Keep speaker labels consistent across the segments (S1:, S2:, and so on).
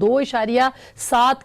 S1: 2.7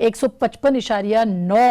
S1: 155.9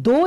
S1: 2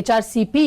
S1: HRCP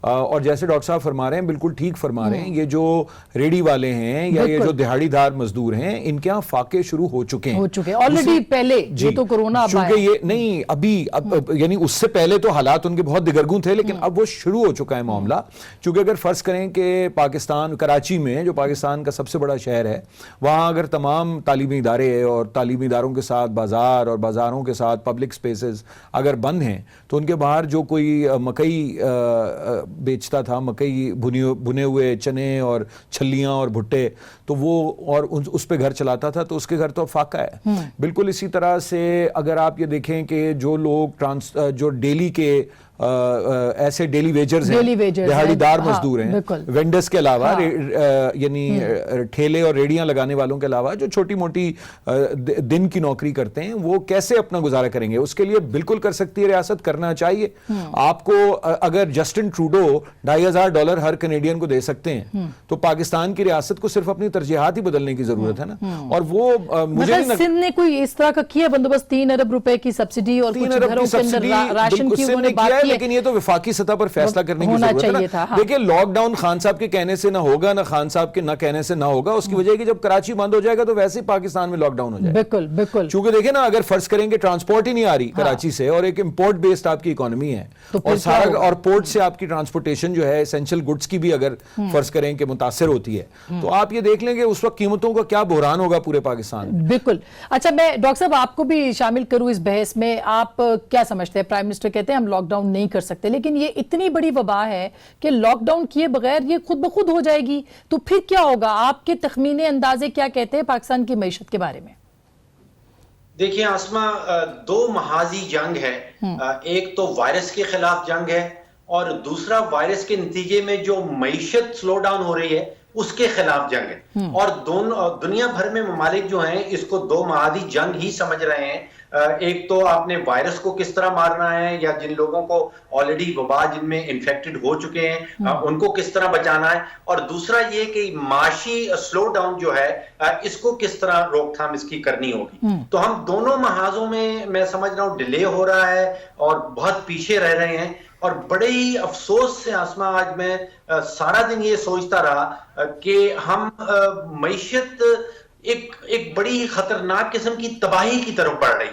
S2: اور جیسے doctor صاحب فرما رہے ہیں بالکل ٹھیک فرما رہے ہیں, یہ جو ریڑھی والے ہیں یا یہ جو دہاڑی دار مزدور ہیں ان کے ہاں فاقے شروع ہو چکے ہیں
S1: آلریڈی پہلے, یہ تو کورونا
S2: چونکہ یہ نہیں ابھی یعنی اس سے پہلے تو حالات ان کے بہت دگرگوں تھے, لیکن اب وہ شروع ہو چکا ہے معاملہ. چونکہ اگر فرض کریں کہ پاکستان کراچی میں جو پاکستان کا سب سے بڑا شہر ہے, وہاں اگر تمام تعلیمی ادارے اور تعلیمی اداروں کے ساتھ بازار اور بازاروں کے ساتھ پبلک سپیسز اگر بند ہیں تو ان کے باہر جو کوئی مکئی بیچتا تھا, مکئی بھنے ہوئے چنے اور چھلیاں اور بھٹے, تو وہ اور اس پہ گھر چلاتا تھا, تو اس کے گھر تو فاقہ ہے. بالکل اسی طرح سے اگر آپ یہ دیکھیں کہ جو لوگ جو ڈیلی کے ایسے ڈیلی ویجرز ہیں, دہاڑی دار مزدور ہیں, وینڈرز کے علاوہ یعنی ٹھیلے اور ریڑیاں لگانے والوں کے علاوہ جو چھوٹی موٹی دن کی نوکری کرتے ہیں, وہ کیسے اپنا گزارا کریں گے؟ اس کے لیے بالکل کر سکتی ہے ریاست, کرنا چاہیے. آپ کو اگر جسٹن ٹروڈو $2,500 ہر کینیڈین کو دے سکتے ہیں تو پاکستان کی ریاست کو صرف اپنی ترجیحات ہی بدلنے کی ضرورت ہے نا. اور وہ
S1: مجھے سندھ نے کوئی اس طرح کا کیا بندوبست 3 ارب روپے کی سبسڈی اور کچھ گھروں کے اندر راشن کی انہوں نے بات کی,
S2: لیکن یہ تو وفاقی سطح پر فیصلہ کرنے کی ضرورت ہے نا. دیکھیں لاک ڈاؤن خان صاحب کے کہنے سے نہ ہوگا, نہ خان صاحب کے نہ کہنے سے نہ ہوگا. اس کی وجہ ہے کہ جب کراچی بند ہو جائے گا تو ویسے ہی پاکستان میں لاک ڈاؤن ہو جائے گا. بالکل بالکل. چونکہ دیکھیں نا, اگر فرض کریں کہ ٹرانسپورٹ ہی نہیں آ رہی کراچی سے, اور ایک امپورٹ بیسڈ آپ کی اکانومی ہے, اور سارا اور پورٹ سے آپ کی ٹرانسپورٹیشن جو ہے اسینشل گڈس کی بھی اگر فرض کریں کہ متاثر ہوتی ہے, تو آپ یہ دیکھ لیں کہ اس وقت قیمتوں کا کیا بحران ہوگا پورے پاکستان میں.
S1: بالکل. اچھا, میں ڈاکٹر صاحب آپ کو بھی شامل کروں اس بحث میں. آپ کیا سمجھتے ہیں؟ پرائم منسٹر کہتے ہیں ہم لاک ڈاؤن نہیں کر سکتے, لیکن یہ اتنی بڑی وبا ہے کہ لاک ڈاؤن کیے بغیر یہ خود بخود ہو جائے گی, تو پھر کیا ہوگا؟ آپ کے تخمینے اندازے کیا کہتے ہیں پاکستان کی معیشت کے بارے میں؟
S3: دیکھیں آسما, 2 محاذی جنگ ہے. ایک تو وائرس کے خلاف جنگ ہے, اور دوسرا وائرس کے نتیجے میں جو معیشت سلو ڈاؤن ہو رہی ہے اس کے خلاف جنگ ہے. اور دنیا بھر میں ممالک جو ہیں اس کو 2 محاذی جنگ ہی سمجھ رہے ہیں. ایک تو آپ نے وائرس کو کس طرح مارنا ہے, یا جن لوگوں کو آلریڈی وبا جن میں انفیکٹڈ ہو چکے ہیں ان کو کس طرح بچانا ہے, اور دوسرا یہ کہ معاشی سلو ڈاؤن جو ہے اس کو کس طرح روک تھام اس کی کرنی ہوگی. تو ہم دونوں محاذوں میں سمجھ رہا ہوں ڈیلے ہو رہا ہے اور بہت پیچھے رہ رہے ہیں. اور بڑے ہی افسوس سے آسما آج میں سارا دن یہ سوچتا رہا کہ ہم معیشت ایک بڑی خطرناک قسم کی تباہی کی طرف بڑھ رہی ہے,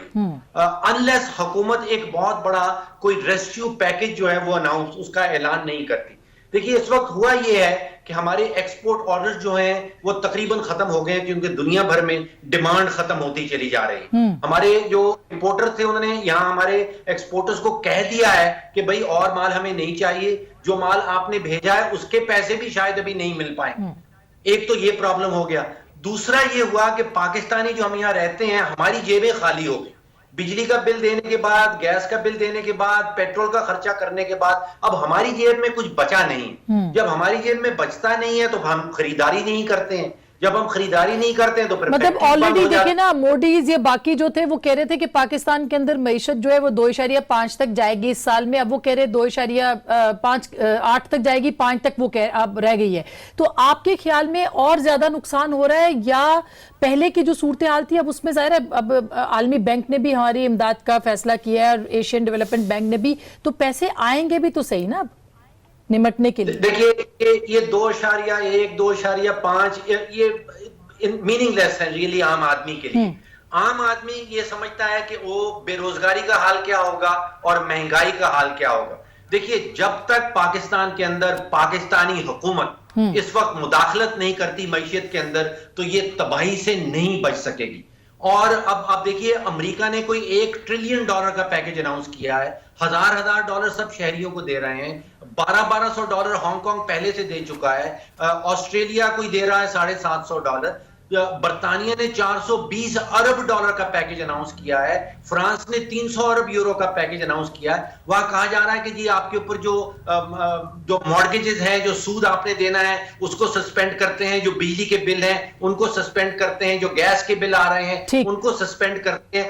S3: انلیس حکومت ایک بہت بڑا کوئی ریسکیو پیکج جو ہے وہ اناؤنس اس کا اعلان نہیں کرتی. دیکھیے اس وقت ہوا یہ ہے کہ ہمارے ایکسپورٹ آرڈر جو ہیں وہ تقریباً ختم ہو گئے, کیونکہ دنیا بھر میں ڈیمانڈ ختم ہوتی چلی جا رہی ہے. ہمارے جو امپورٹر تھے انہوں نے یہاں ہمارے ایکسپورٹرز کو کہہ دیا ہے کہ بھئی اور مال ہمیں نہیں چاہیے, جو مال آپ نے بھیجا ہے اس کے پیسے بھی شاید ابھی نہیں مل پائیں. ایک تو یہ پرابلم ہو گیا. دوسرا یہ ہوا کہ پاکستانی جو ہم یہاں رہتے ہیں ہماری جیبیں خالی ہو گئی. بجلی کا بل دینے کے بعد, گیس کا بل دینے کے بعد, پیٹرول کا خرچہ کرنے کے بعد اب ہماری جیب میں کچھ بچا نہیں. جب ہماری جیب میں بچتا نہیں ہے تو ہم خریداری نہیں کرتے ہیں. جب ہم خریداری نہیں کرتے ہیں تو پھر
S1: مطلب آلریڈی دیکھیں نا, موڈیز یہ باقی جو تھے وہ کہہ رہے تھے کہ پاکستان کے اندر معیشت جو ہے وہ 2.5 تک جائے گی اس سال میں. اب وہ کہہ رہے 2.8 تک جائے گی, 5 تک وہ اب رہ گئی ہے. تو آپ کے خیال میں اور زیادہ نقصان ہو رہا ہے, یا پہلے کی جو صورتحال تھی اب اس میں ظاہر ہے اب عالمی بینک نے بھی ہماری امداد کا فیصلہ کیا ہے, اور ایشین ڈیولپمنٹ بینک نے بھی, تو پیسے آئیں گے بھی تو صحیح نا اب نمٹنے کے لیے؟
S3: دیکھیے یہ 2.1 2.5 یہ میننگ لیس ہے ریلی عام آدمی کے لیے. عام آدمی یہ سمجھتا ہے کہ وہ بے روزگاری کا حال کیا ہوگا اور مہنگائی کا حال کیا ہوگا. دیکھیے جب تک پاکستان کے اندر پاکستانی حکومت اس وقت مداخلت نہیں کرتی معیشت کے اندر تو یہ تباہی سے نہیں بچ سکے گی. اور اب آپ دیکھیے امریکہ نے کوئی $1 ٹریلین کا پیکج اناؤنس کیا ہے. $1,000 سب شہریوں کو دے رہے ہیں. $1,200 ہانگ کانگ پہلے سے دے چکا ہے. آسٹریلیا کوئی دے رہا ہے $750. برطانیہ نے $420 ارب کا پیکج اناؤنس کیا ہے. فرانس نے €300 ارب کا پیکج اناؤنس کیا ہے. وہاں کہا جا رہا ہے کہ جی آپ کے اوپر جو مارگیجز ہیں, جو سود آپ نے دینا ہے اس کو سسپینڈ کرتے ہیں, جو بجلی کے بل ہیں ان کو سسپینڈ کرتے ہیں, جو گیس کے بل آ رہے ہیں ان کو سسپینڈ کرتے ہیں.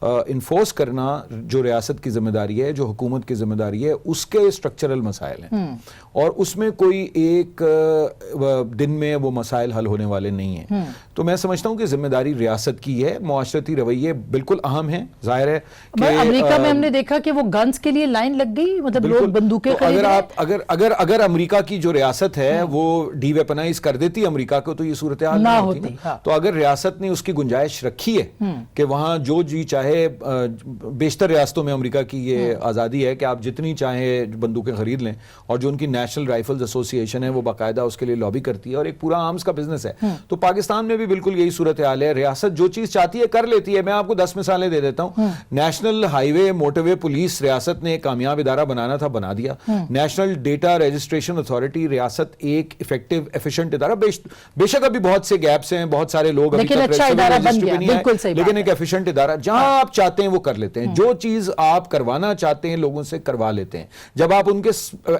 S2: انفورس کرنا جو ریاست کی ذمہ داری ہے, جو حکومت کی ذمہ داری ہے, اس کے اسٹرکچرل مسائل ہیں اور اس میں کوئی ایک دن میں وہ مسائل حل ہونے والے نہیں ہیں. تو میں سمجھتا ہوں کہ ذمہ داری ریاست کی ہے. معاشرتی رویے بالکل اہم ہیں, ظاہر ہے کہ
S1: امریکہ میں ہم نے دیکھا کہ وہ گنز کے لیے لائن لگ گئی, مطلب لوگ بندوقیں خرید رہے.
S2: اگر امریکہ کی جو ریاست ہے وہ ڈی ویپنائز کر دیتی امریکہ کو تو یہ صورتحال نہیں ہوتی. تو اگر ریاست نے اس کی گنجائش رکھی ہے کہ وہاں جو جی چاہے, بیشتر ریاستوں میں امریکہ کی یہ آزادی ہے کہ آپ جتنی چاہیں بندوقیں خرید لیں, اور جو ان کی نیشنل رائفلز ایسوسی ایشن ہے وہ باقاعدہ اس کے لیے لابی کرتی ہے اور ایک پورا آرمز کا بزنس ہے. تو پاکستان میں بھی بالکل یہی صورتحال ہے. ریاست جو چیز چاہتی ہے کر لیتی ہے. میں آپ کو 10 مثالیں دے دیتا ہوں. نیشنل ہائی وے موٹر وے پولیس ریاست نے ایک کامیاب ادارہ بنانا تھا, بنا دیا. نیشنل ڈیٹا رجسٹریشن اتھارٹی ریاست ایک افیکٹو ایفیشنٹ ادارہ, بے شک ابھی بہت سے گیپس ہیں, بہت سارے لوگ
S1: لیکن اچھا ادارہ بن گیا, بالکل صحیح,
S2: لیکن ایک ایفیشنٹ ادارہ جہاں آپ چاہتے ہیں وہ کر لیتے ہیں. جو چیز آپ کروانا چاہتے ہیں لوگوں سے کروا لیتے ہیں. جب آپ ان کے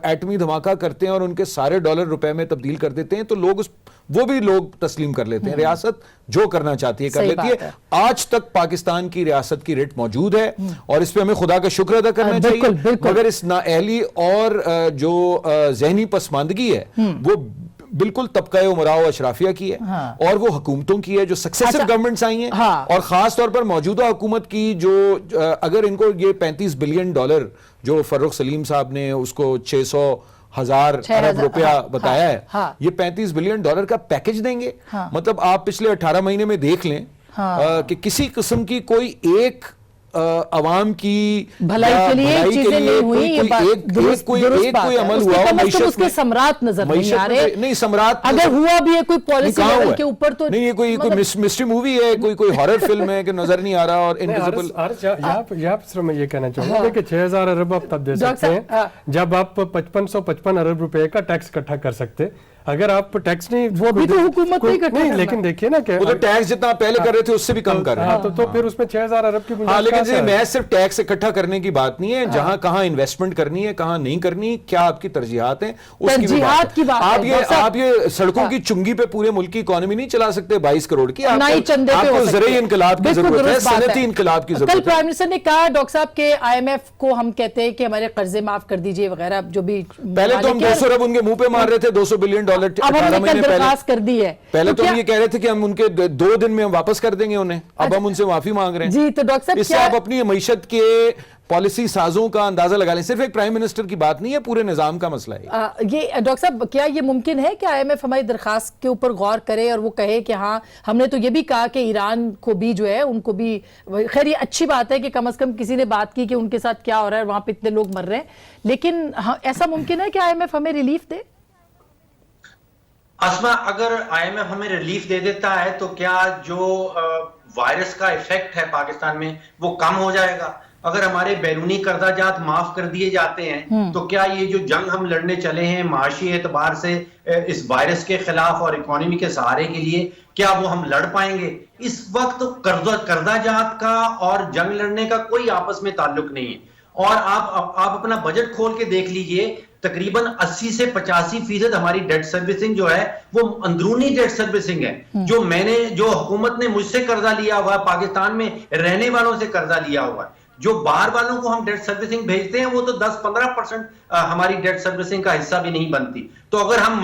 S2: ایٹمی دھماکہ کرتے ہیں اور ان کے سارے ڈالر روپے میں تبدیل کر دیتے ہیں تو لوگ وہ بھی لوگ تسلیم کر لیتے ہیں. ریاست جو کرنا چاہتی ہے کر لیتی ہے. آج تک پاکستان کی ریاست کی ریٹ موجود ہے اور اس پہ ہمیں خدا کا شکر ادا کرنا چاہیے. مگر اس نااہلی اور جو ذہنی پسماندگی ہے وہ بالکل طبقہ امراء و اشرافیہ کی ہے اور وہ حکومتوں کی ہے جو سکسیسو گورنمنٹس آئی ہیں, اور خاص طور پر موجودہ حکومت کی جو اگر ان کو یہ $35 بلین جو فرخ سلیم صاحب نے اس کو 600,000 ارب روپیہ بتایا ہے, یہ $35 بلین کا پیکج دیں گے. مطلب آپ پچھلے 18 مہینے میں دیکھ لیں کہ کسی قسم کی کوئی ایک عوام کی
S1: بھلائی کے لیے چیزیں نہیں ہوئی, کوئی
S2: عمل ہوا
S1: اس کے ثمرات نظر نہیں آ رہے.
S2: نہیں ثمرات
S1: اگر ہوا بھی ہے کوئی پالیسی لیول کے اوپر تو
S2: نہیں, یہ کوئی مسٹری مووی ہے, کوئی ہارر فلم ہے کہ نظر نہیں آ رہا. اور انویزیبل
S4: یہاں پر میں یہ کہنا چاہوں گا کہ 6,000 ارب آپ تب دے سکتے ہیں جب آپ 5555 ارب روپے کا ٹیکس اکٹھا کر سکتے. اگر آپ ٹیکس نہیں,
S1: وہ بھی تو حکومت
S4: نہیں, لیکن دیکھیے نا کہ
S2: وہ تو ٹیکس جتنا پہلے کر رہے تھے اس سے بھی کم کر رہے ہیں,
S4: تو پھر اس میں 6,000 ارب کی
S2: گنجائش. لیکن میں صرف ٹیکس اکٹھا کرنے کی بات نہیں ہے, جہاں کہاں انویسٹمنٹ کرنی ہے کہاں نہیں کرنی, کیا آپ کی ترجیحات ہیں اس کی بات ہے. آپ یہ سڑکوں کی چنگی پہ پورے ملک کی اکانومی نہیں چلا سکتے 22 کروڑ کی. آپ کو زرعی انقلاب کی ضرورت ہے, صنعتی انقلاب کی ضرورت ہے.
S1: کل پرائم منسٹر نے کہا ڈاکٹر صاحب کہ IMF کو ہم کہتے ہیں کہ ہمارے قرضے معاف کر دیجئے وغیرہ, جو بھی
S2: پہلے تو ہم 200 ارب ان کے منہ پہ مار رہے تھے, $200 بلین
S1: درخواست کر دی ہے.
S2: پہلے تو ہم یہ کہہ رہے تھے کہ ہم ان کے 2 دن میں ہم واپس کر دیں گے انہیں, اب ہم ان سے معافی مانگ رہے ہیں.
S1: جی تو ڈاکٹر صاحب
S2: اس سے آپ اپنی معیشت کے پالیسی سازوں کا اندازہ لگا لیں. صرف ایک پرائم منسٹر کی بات نہیں ہے, پورے نظام کا مسئلہ ہے
S1: یہ. ڈاکٹر صاحب کیا یہ ممکن ہے کہ IMF ہماری درخواست کے اوپر غور کرے اور وہ کہے کہ ہاں, ہم نے تو یہ بھی کہا کہ ایران کو بھی جو ہے ان کو بھی, خیر یہ اچھی بات ہے کہ کم از کم کسی نے بات کی کہ ان کے ساتھ کیا ہو رہا ہے, وہاں پہ اتنے لوگ مر رہے ہیں, لیکن ایسا ممکن ہے کہ IMF ہمیں ریلیف دے؟
S3: اسما, اگر IMF ہمیں ریلیف دے دیتا ہے تو کیا جو وائرس کا ایفیکٹ ہے پاکستان میں وہ کم ہو جائے گا؟ اگر ہمارے بیرونی قرضہ جات معاف کر دیے جاتے ہیں تو کیا یہ جو جنگ ہم لڑنے چلے ہیں معاشی اعتبار سے اس وائرس کے خلاف اور اکانومی کے سہارے کے لیے, کیا وہ ہم لڑ پائیں گے؟ اس وقت قرضہ جات کا اور جنگ لڑنے کا کوئی آپس میں تعلق نہیں ہے. اور آپ اپنا بجٹ کھول کے دیکھ لیجئے, تقریباً 80 سے 85% ہماری ڈیٹ سروسنگ جو ہے وہ اندرونی ڈیٹ سروسنگ ہے. جو حکومت نے مجھ سے قرضہ لیا ہوا ہے, پاکستان میں رہنے والوں سے قرضہ لیا ہوا ہے, جو باہر والوں کو ہم ڈیٹ سروسنگ بھیجتے ہیں وہ تو 10-15% ہماری ڈیٹ سروسنگ کا حصہ بھی نہیں بنتی. تو اگر ہم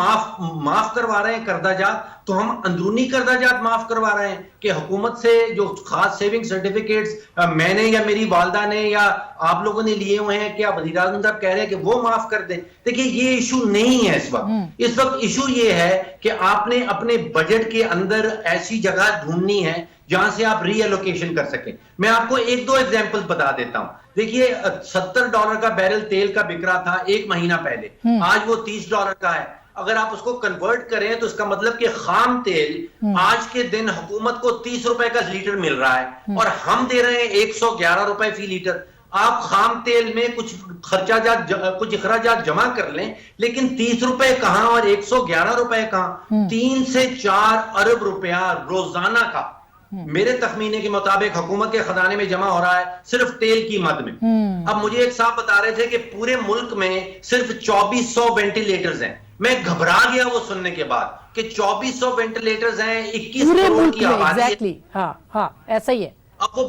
S3: معاف کروا رہے ہیں قرضہ جات, تو ہم اندرونی قرضہ جات معاف کروا رہے ہیں کہ حکومت سے جو خاص سیونگ سرٹیفکیٹس میں نے یا میری والدہ نے یا آپ لوگوں نے لیے ہوئے ہیں, کیا وزیر اعظم صاحب کہہ رہے ہیں کہ وہ معاف کر دیں؟ دیکھیں یہ ایشو نہیں ہے اس وقت. اس وقت ایشو یہ ہے کہ آپ نے اپنے بجٹ کے اندر ایسی جگہ ڈھونڈنی ہے جہاں سے آپ ری ایلوکیشن کر سکیں. میں آپ کو 1-2 ایگزامپل بتا دیتا ہوں. دیکھیے $70 کا بیرل تیل کا بک رہا تھا 1 مہینہ پہلے, آج وہ $30 کا ہے. اگر آپ اس کو کنورٹ کریں تو اس کا مطلب کہ خام تیل آج کے دن حکومت کو 30 روپے کا لیٹر مل رہا ہے اور ہم دے رہے ہیں 111 روپے فی لیٹر. آپ خام تیل میں کچھ کچھ اخراجات جمع کر لیں, لیکن 30 روپے کہاں اور 111 روپے کہاں؟ 3 سے 4 ارب روپیہ روزانہ کا میرے تخمینے کے مطابق حکومت کے خزانے میں جمع ہو رہا ہے صرف تیل کی مد میں. اب مجھے ایک صاحب بتا رہے تھے کہ پورے ملک میں صرف 2400 وینٹیلیٹرز ہیں. میں گھبرا گیا وہ سننے کے بعد کہ 2400 وینٹیلیٹرز ہیں 21 کروڑ کی آبادی.
S1: ہاں ایسا ہی ہے.
S3: اب وہ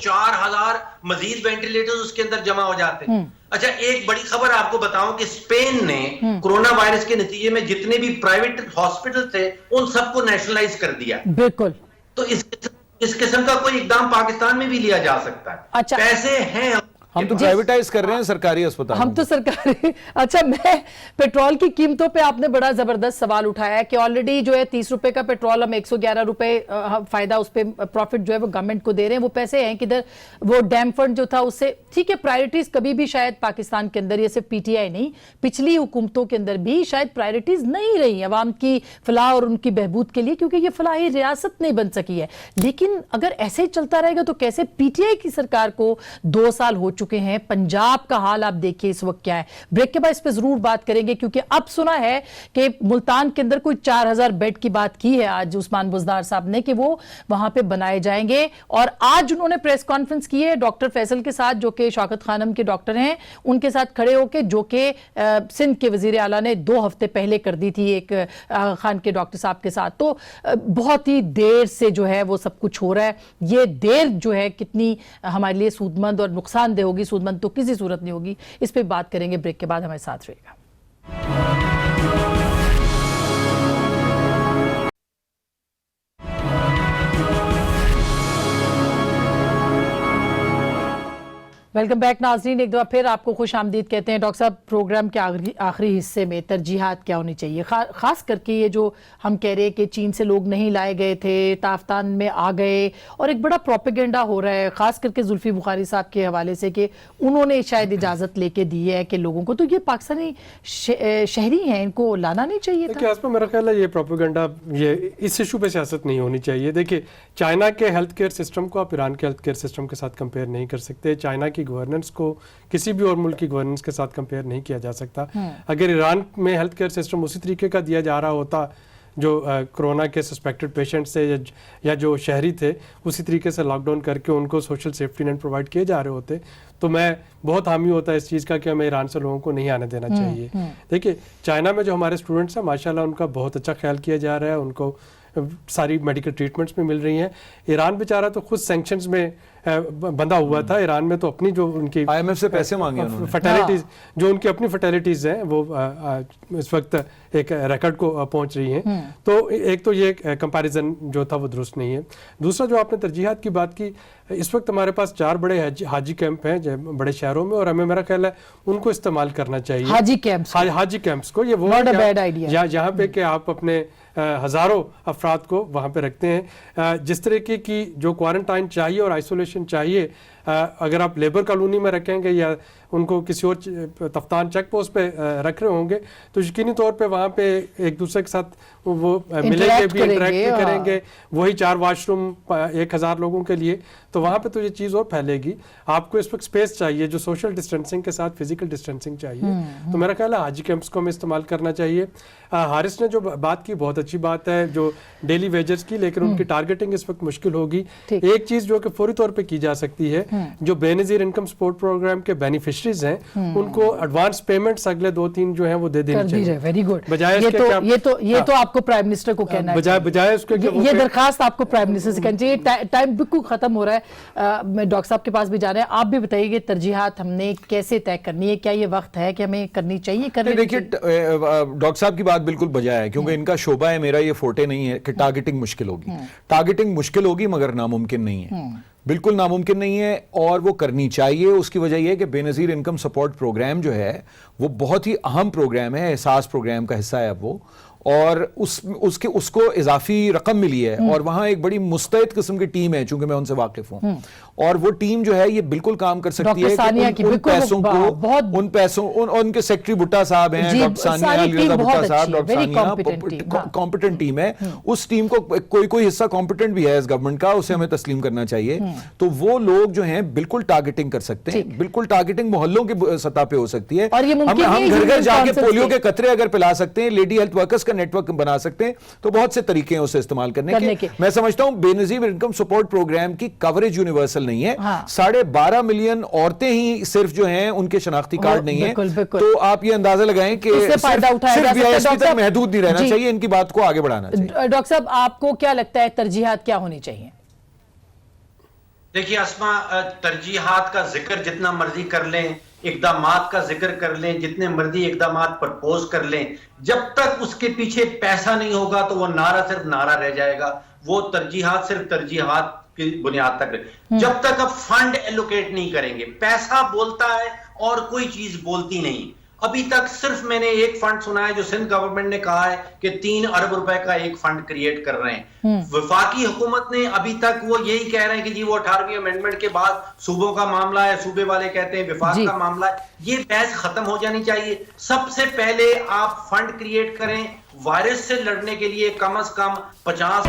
S3: 4000 مزید وینٹیلیٹرز اس کے اندر جمع ہو جاتے. اچھا ایک بڑی خبر آپ کو بتاؤں کہ اسپین نے کورونا وائرس کے نتیجے میں جتنے بھی پرائیویٹ ہاسپٹل تھے ان سب کو نیشنلائز کر دیا.
S1: بالکل.
S3: تو اس قسم کا کوئی اقدام پاکستان میں بھی لیا جا سکتا ہے.
S1: اچھا
S3: پیسے ہیں
S2: ہم تو پرائیویٹائز کر رہے ہیں سرکاری اسپتال.
S1: ہم تو سرکاری. اچھا میں پیٹرول کی قیمتوں پہ آپ نے بڑا زبردست سوال اٹھایا ہے کہ آلریڈی جو ہے 30 روپے کا پیٹرول ہم 111 روپے فائدہ اس پہ پروفٹ جو ہے وہ گورنمنٹ کو دے رہے ہیں. وہ پیسے ہیں کدھر؟ وہ ڈیم فنڈ جو تھا اس سے ٹھیک ہے پرائرٹیز کبھی بھی شاید پاکستان کے اندر یہ صرف پی ٹی آئی نہیں پچھلی حکومتوں کے اندر بھی شاید پرائرٹیز نہیں رہی عوام کی فلاح اور ان کی بہبود کے لیے کیونکہ یہ فلاحی ریاست نہیں بن سکی ہے. لیکن اگر ایسے چلتا رہے گا تو کیسے؟ پی ٹی آئی کی سرکار کو 2 سال ہو چکے ہیں. پنجاب کا حال آپ دیکھیے اس وقت کیا ہے. بریک کے بعد اس پہ ضرور بات کریں گے کیونکہ اب سنا ہے کہ ملتان کے اندر کوئی 4000 بیڈ کی بات کی ہے آج عثمان بزدار صاحب نے کہ وہ وہاں پہ بنائے جائیں گے. اور آج انہوں نے پریس کانفرنس کی ہے ڈاکٹر فیصل کے ساتھ جو کہ شوکت خانم کے ڈاکٹر ہیں ان کے ساتھ کھڑے ہو کے جو کہ سندھ کے وزیر اعلیٰ نے 2 ہفتے پہلے کر دی تھی ایک خان کے ڈاکٹر صاحب کے ساتھ. تو بہت ہی دیر سے جو ہے وہ سب کچھ ہو رہا ہے. یہ دیر جو ہے کتنی ہمارے لیے سود مند اور نقصان دہ ہوگی؟ سود مند تو کسی صورت نہیں ہوگی. اس پہ بات کریں گے بریک کے بعد. ہمارے ساتھ رہے گا. ویلکم بیک ناظرین. ایک دفعہ پھر آپ کو خوش آمدید کہتے ہیں. ڈاکٹر صاحب پروگرام کے آخری حصے میں ترجیحات کیا ہونی چاہیے خاص کر کے یہ جو ہم کہہ رہے ہیں کہ چین سے لوگ نہیں لائے گئے تھے تافتان میں آ گئے اور ایک بڑا پروپیگنڈا ہو رہا ہے خاص کر کے زلفی بخاری صاحب کے حوالے سے کہ انہوں نے شاید اجازت لے کے دی ہے کہ لوگوں کو. تو یہ پاکستانی شہری ہیں ان کو لانا نہیں چاہیے تھا.
S4: دیکھیے اس میں میرا خیال ہے یہ پروپیگنڈا یہ اس ایشو پہ سیاست نہیں ہونی چاہیے. دیکھیے چائنا کے ہیلتھ کیئر سسٹم کو آپ ایران کے ہیلتھ کیئر سسٹم کے ساتھ کمپیئر نہیں کر سکتے. چائنا کی گورننس کو کسی بھی اور ملک کی گورننس کے ساتھ کمپیئر نہیں کیا جا سکتا. اگر ایران میں ہیلتھ کیئر سسٹم اسی طریقے کا دیا جا رہا ہوتا جو کرونا کے سسپیکٹڈ پیشنٹ سے یا جو شہری تھے اسی طریقے سے لاک ڈاؤن کر کے ان کو سوشل سیفٹی نیٹ پرووائڈ کیے جا رہے ہوتے تو میں بہت حامی ہوتا ہے اس چیز کا کہ ہمیں ایران سے لوگوں کو نہیں آنے دینا چاہیے. دیکھیے چائنا میں جو ہمارے اسٹوڈنٹس ہیں ماشاءاللہ ان کا بہت اچھا خیال کیا جا رہا ہے. ان کو ساری میڈیکل ٹریٹمنٹس میں مل رہی ہیں. ایران بیچارہ تو خود سینکشنز میں بندھا ہوا تھا. ایران میں تو اپنی جو ان کی
S2: IMF سے پیسے مانگے انہوں نے
S4: فٹیلٹیز جو ان کی اپنی فٹیلٹیز ہیں وہ اس وقت ایک ریکارڈ کو پہنچ رہی ہیں. تو ایک تو یہ کمپیریزن جو تھا وہ درست نہیں ہے. دوسرا جو آپ نے ترجیحات کی بات کی اس وقت ہمارے پاس 4 بڑے حاجی کیمپ ہیں بڑے شہروں میں اور ہمیں میرا خیال ہے ان کو استعمال کرنا چاہیے. حاجی کیمپس کو یہ وہ جہاں پہ کہ آپ اپنے ہزاروں افراد کو وہاں پہ رکھتے ہیں. جس طریقے کی جو کوارنٹائن چاہیے اور آئسولیشن چاہیے اگر آپ لیبر کالونی میں رکھیں گے یا ان کو کسی اور تفتان چیک پوسٹ پہ رکھ رہے ہوں گے تو یقینی طور پہ وہاں پہ ایک دوسرے کے ساتھ وہ ملیں گے بھی انٹریکٹ بھی کریں گے. وہی 4 واش روم 1000 لوگوں کے لیے تو وہاں پہ تو یہ چیز اور پھیلے گی. آپ کو اس وقت اسپیس چاہیے جو سوشل ڈسٹینسنگ کے ساتھ فزیکل ڈسٹینسنگ چاہیے. تو میرا خیال ہے حاجی کیمپس کو ہمیں استعمال کرنا چاہیے. حارث نے جو بات کی بہت اچھی بات ہے جو ڈیلی ویجرز کی لیکن ان کی ٹارگیٹنگ اس وقت مشکل ہوگی. ایک چیز جو کہ فوری طور پہ کی جا سکتی ہے جو بے نظیر انکم سپورٹ پروگرام کے بینیفیشریز ہیں ان کو ایڈوانس پیمنٹس اگلے 2-3 جو ہیں وہ دے دینی چاہیے.
S1: Very good.
S4: بجائے
S1: یہ تو آپ کو پرائم منسٹر کو کہنا ہے
S4: بجائے اس کے
S1: یہ درخواست آپ کو پرائم منسٹر سے کرنی چاہیے. ٹائم بالکل ختم ہو رہا ہے. میں ڈاکٹر صاحب کے پاس بھی جانا ہے. آپ بھی بتائیے کہ ترجیحات ہم نے کیسے طے کرنی ہے. کیا یہ وقت ہے کہ ہمیں کرنی چاہیے؟
S2: دیکھیے ڈاکٹر صاحب کی بات بالکل بجائے ہے کیونکہ ان کا شعبہ ہے میرا یہ فوٹے نہیں ہے کہ ٹارگیٹنگ مشکل ہوگی. ٹارگیٹنگ مشکل ہوگی مگر ناممکن نہیں ہے. بالکل ناممکن نہیں ہے اور وہ کرنی چاہیے. اس کی وجہ یہ ہے کہ بے نظیر انکم سپورٹ پروگرام جو ہے وہ بہت ہی اہم پروگرام ہے. احساس پروگرام کا حصہ ہے اب وہ اور اس کو اضافی رقم ملی ہے اور وہاں ایک بڑی مستعد قسم کی ٹیم ہے چونکہ میں ان سے واقف ہوں اور وہ ٹیم جو ہے یہ بالکل کام کر سکتی ہے کہ ان پیسوں کو ان کے سیکٹری بھٹا صاحب ہیں ڈاکٹر ثانیہ علی رضا بھٹا صاحب ڈاکٹر ثانیہ کمپیٹنٹ ٹیم ہے. اس ٹیم کو کوئی حصہ کمپیٹنٹ بھی ہے اس گورنمنٹ کا اسے ہمیں تسلیم کرنا چاہیے. تو وہ لوگ جو ہیں بالکل ٹارگیٹنگ کر سکتے ہیں. بالکل ٹارگیٹنگ محلوں کی سطح پہ ہو سکتی ہے. ہم گھر گھر جا کے پولیو کے قطرے اگر پلا سکتے ہیں لیڈی ہیلتھ ورکرز کا نیٹ ورک بنا سکتے ہیں. تو بہت سے طریقے ہیں اسے استعمال کرنے کے. میں سمجھتا ہوں بے نظیر انکم سپورٹ پروگرام کی کوریج یونیورسل نہیں ہے. 12.5 ملین عورتیں ہی صرف جو ہیں ان کے شناختی کارڈ نہیں ہیں. تو آپ یہ اندازہ لگائیں کہ صرف بی آئی ایس پی تک محدود نہیں رہنا چاہیے, ان کی بات کو آگے بڑھانا چاہیے.
S1: ڈاکٹر صاحب آپ کو کیا لگتا ہے ترجیحات کیا ہونی چاہیے؟
S3: دیکھیے اسما, ترجیحات کا ذکر جتنا مرضی کر لیں, اقدامات کا ذکر کر لیں, جتنے مرضی اقدامات پرپوز کر لیں, جب تک اس کے پیچھے پیسہ نہیں ہوگا تو وہ نعرہ صرف نعرہ رہ جائے گا. وہ ترجیحات صرف ترجیحات کی بنیاد تک رہے. جب تک آپ فنڈ ایلوکیٹ نہیں کریں گے, پیسہ بولتا ہے اور کوئی چیز بولتی نہیں. ابھی تک صرف میں نے ایک فنڈ سنا ہے جو سندھ گورنمنٹ نے کہا ہے کہ 3 ارب روپے کا ایک فنڈ کریٹ کر رہے ہیں. وفاقی حکومت نے ابھی تک وہ یہی کہہ رہے ہیں کہ جی وہ 18ویں امینڈمنٹ کے بعد صوبوں کا معاملہ ہے, صوبے والے کہتے ہیں وفاق کا معاملہ ہے. یہ بحث ختم ہو جانی چاہیے. سب سے پہلے آپ فنڈ کریٹ کریں وائرس سے لڑنے کے لیے, کم از کم 50